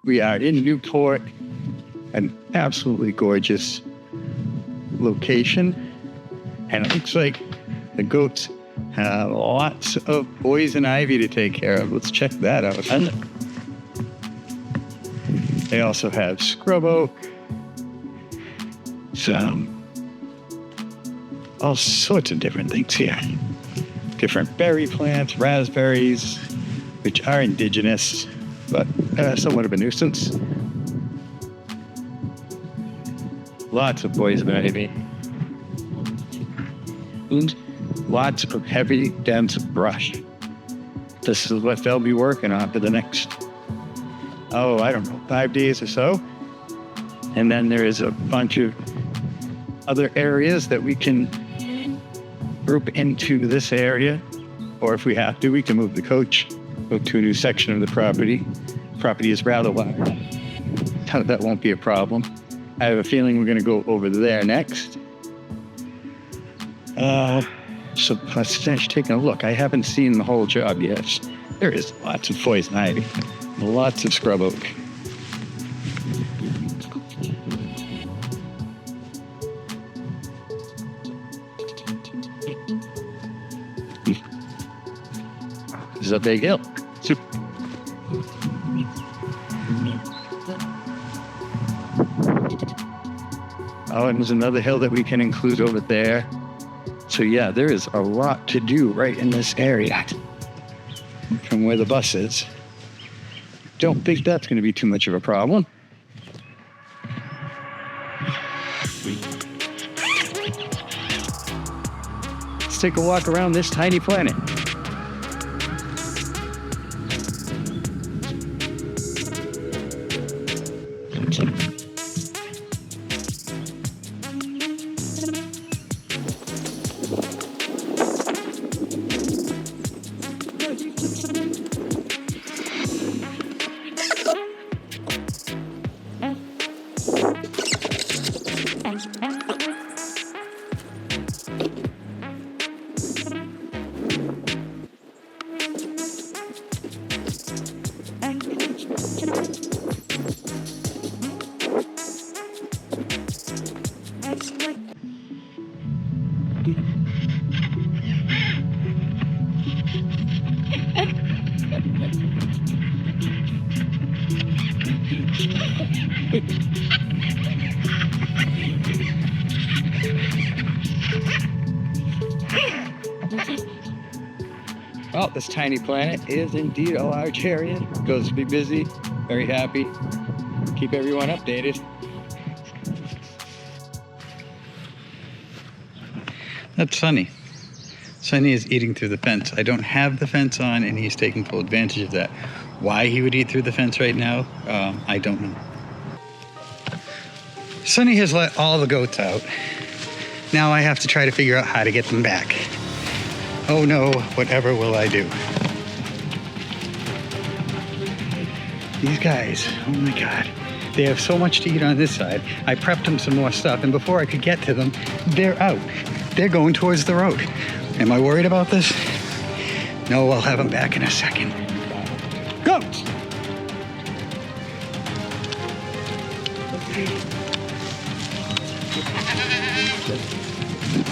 We are in Newport, an absolutely gorgeous location. And it looks like the goats have lots of poison ivy to take care of. Let's check that out. And they also have scrub oak, all sorts of different things here. Different berry plants, raspberries, which are indigenous, but somewhat of a nuisance. Lots of poison ivy. And lots of heavy, dense brush. This is what they'll be working on for the next, I don't know, 5 days or so. And then there is a bunch of other areas that we can group into this area. Or if we have to, we can move the coach, go to a new section of the property. Property is rather wide. That won't be a problem. I have a feeling we're going to go over there next. So let's finish taking a look. I haven't seen the whole job yet. There is lots of poison ivy, lots of scrub oak. This is a big hill. And there's another hill that we can include over there. So yeah, there is a lot to do right in this area from where the bus is. Don't think that's going to be too much of a problem. Let's take a walk around this tiny planet. Well, this tiny planet is indeed a large area. Goes to be busy, very happy. Keep everyone updated. That's Sunny. Sunny is eating through the fence. I don't have the fence on, and he's taking full advantage of that. Why he would eat through the fence right now, I don't know. Sunny has let all the goats out. Now I have to try to figure out how to get them back. Oh no, whatever will I do? These guys, oh my God. They have so much to eat on this side. I prepped them some more stuff, and before I could get to them, they're out. They're going towards the road. Am I worried about this? No, I'll have them back in a second. Goats!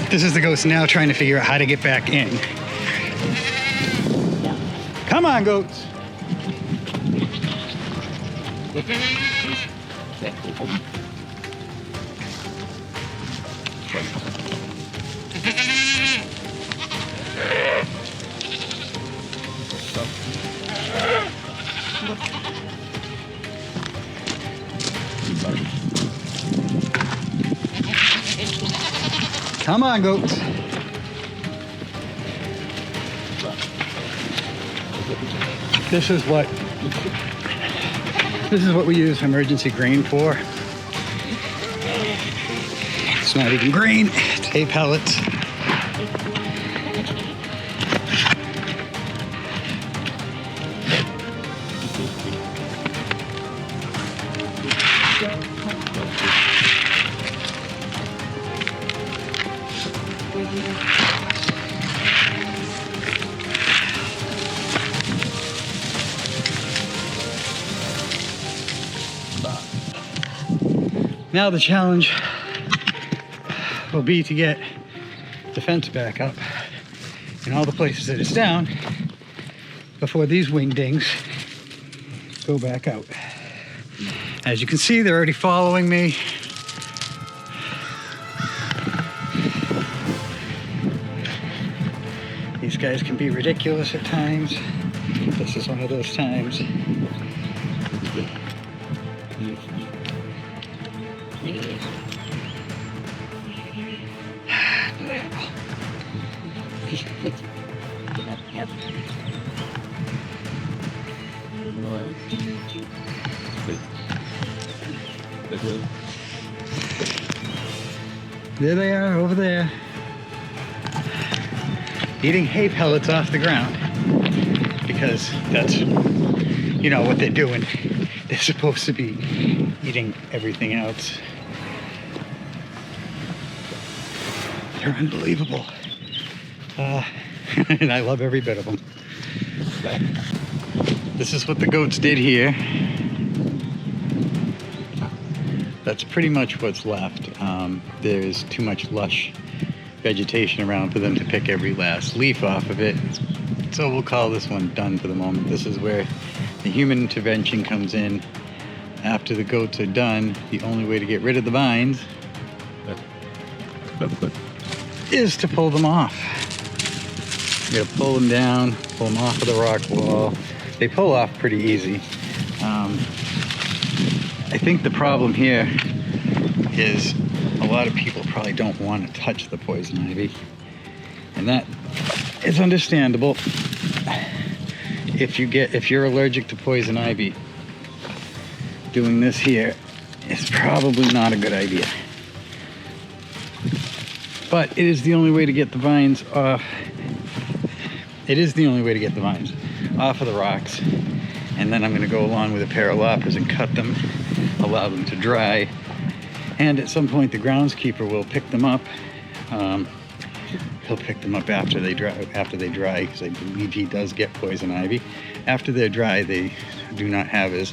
This is the ghost now trying to figure out how to get back in. Come on, goats. Come on, goats. This is what we use emergency grain for. It's not even grain, it's hay pellets. Now the challenge will be to get the fence back up in all the places that it's down before these wingdings go back out. As you can see, they're already following me. These guys can be ridiculous at times. This is one of those times. There they are, over there, eating hay pellets off the ground, because that's, you know, what they're doing. They're supposed to be eating everything else. They're unbelievable. And I love every bit of them. But this is what the goats did here. That's pretty much what's left. There's too much lush vegetation around for them to pick every last leaf off of it. So we'll call this one done for the moment. This is where the human intervention comes in. After the goats are done, the only way to get rid of the vines is to pull them off. You gotta pull them down, pull them off of the rock wall. They pull off pretty easy. I think the problem here is a lot of people probably don't want to touch the poison ivy, and that is understandable. If you're allergic to poison ivy, doing this here is probably not a good idea. But it is the only way to get the vines off. It is the only way to get the vines off of the rocks. And then I'm going to go along with a pair of loppers and cut them, allow them to dry. And at some point the groundskeeper will pick them up. He'll pick them up after they dry, because I believe he does get poison ivy. After they're dry, they do not have as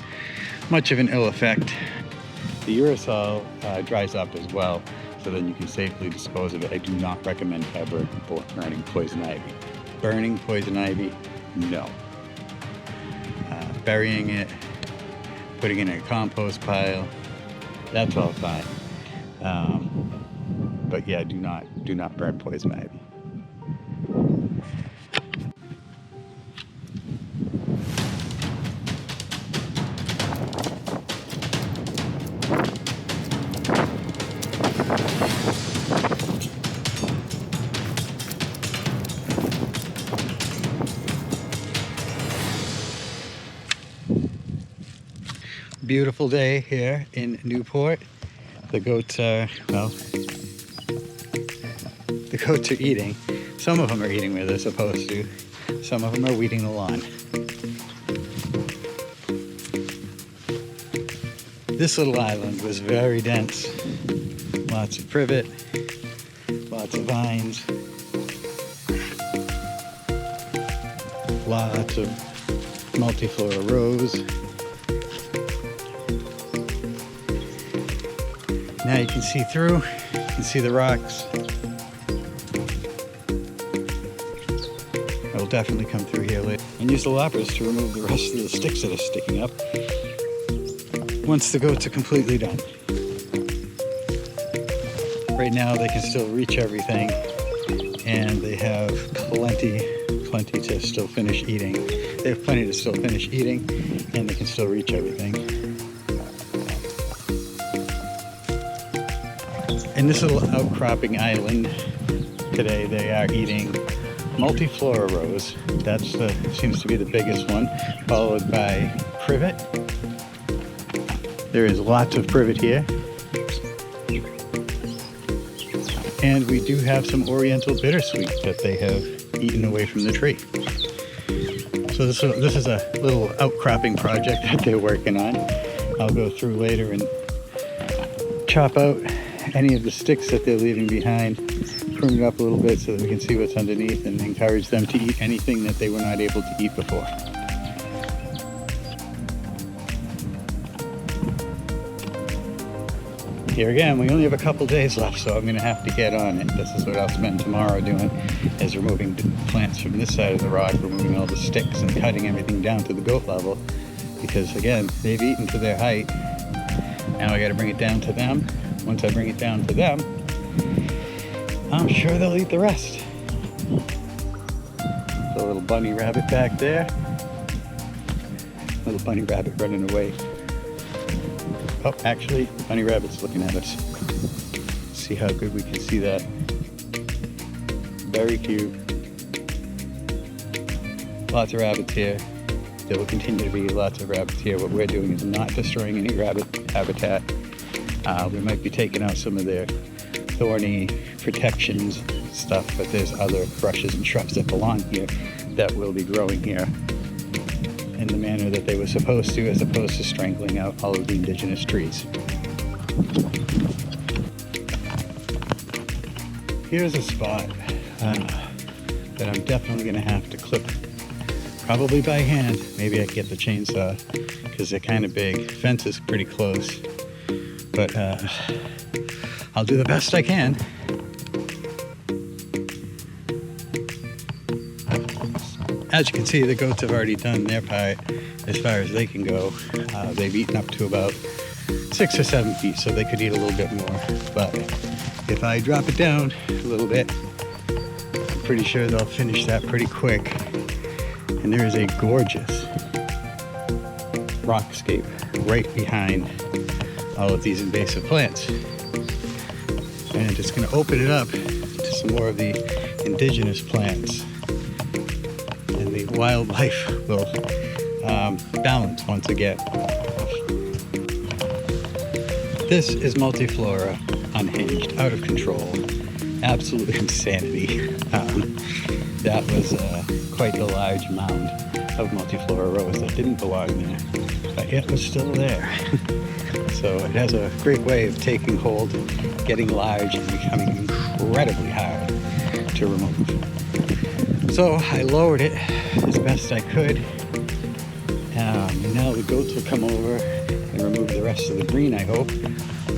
much of an ill effect. The aerosol dries up as well, so then you can safely dispose of it. I do not recommend ever burning poison ivy. Burning poison ivy, no. Burying it, putting it in a compost pile, that's all fine. But yeah, do not burn poison ivy. Beautiful day here in Newport. The goats are, well, the goats are eating. Some of them are eating where they're supposed to. Some of them are weeding the lawn. This little island was very dense. Lots of privet, lots of vines, lots of multiflora rose. Now you can see through, you can see the rocks. I will definitely come through here later and use the loppers to remove the rest of the sticks that are sticking up once the goats are completely done. Right now they can still reach everything, and they have plenty to still finish eating. They have plenty to still finish eating, and they can still reach everything. In this little outcropping island today, they are eating multiflora rose. That's seems to be the biggest one, followed by privet. There is lots of privet here. And we do have some oriental bittersweet that they have eaten away from the tree. So this is a little outcropping project that they're working on. I'll go through later and chop out any of the sticks that they're leaving behind, prune it up a little bit so that we can see what's underneath, and encourage them to eat anything that they were not able to eat before. here again, we only have a couple days left, so I'm going to have to get on it. This is what I'll spend tomorrow doing, is removing plants from this side of the rock, removing all the sticks and cutting everything down to the goat level. Because again, they've eaten to their height. Now I got to bring it down to them. Once I bring it down to them, I'm sure they'll eat the rest. A little bunny rabbit back there. Little bunny rabbit running away. Oh, actually, bunny rabbit's looking at us. See how good we can see that. Very cute. Lots of rabbits here. There will continue to be lots of rabbits here. What we're doing is not destroying any rabbit habitat. We might be taking out some of their thorny protections stuff, but there's other brushes and shrubs that belong here that will be growing here in the manner that they were supposed to, as opposed to strangling out all of the indigenous trees. Here's a spot that I'm definitely going to have to clip, probably by hand. Maybe I can get the chainsaw because they're kind of big. Fence is pretty close, but I'll do the best I can. As you can see, the goats have already done their part as far as they can go. They've eaten up to about 6 or 7 feet, so they could eat a little bit more. But if I drop it down a little bit, I'm pretty sure they'll finish that pretty quick. And there is a gorgeous rockscape right behind all of these invasive plants. And it's going to open it up to some more of the indigenous plants. And the wildlife will balance once again. This is multiflora unhinged, out of control, absolute insanity. That was quite a large mound of multiflora rose that didn't belong there, but yet was still there. So it has a great way of taking hold, getting large, and becoming incredibly hard to remove. So I lowered it as best I could. And now the goats will come over and remove the rest of the green, I hope,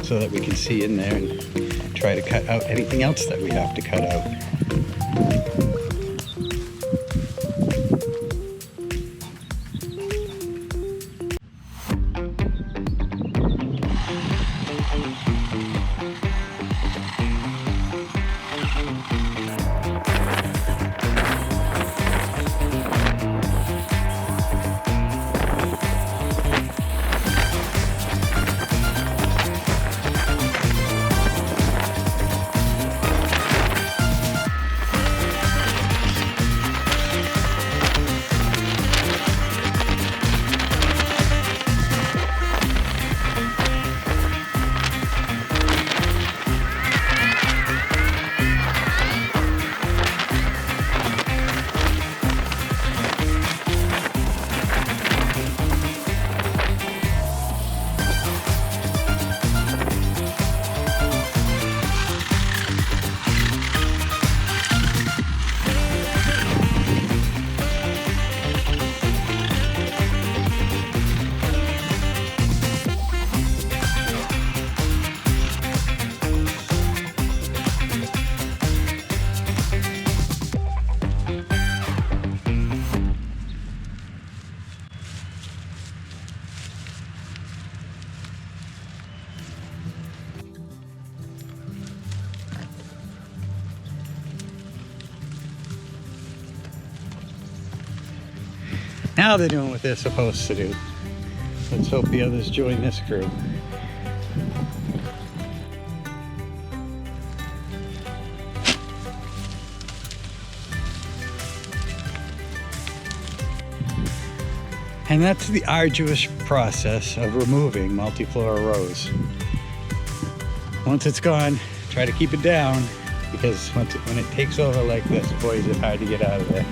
so that we can see in there and try to cut out anything else that we have to cut out. Now they're doing what they're supposed to do. Let's hope the others join this crew. And that's the arduous process of removing multiflora rose. Once it's gone, try to keep it down, because when it takes over like this, boy, is it hard to get out of there.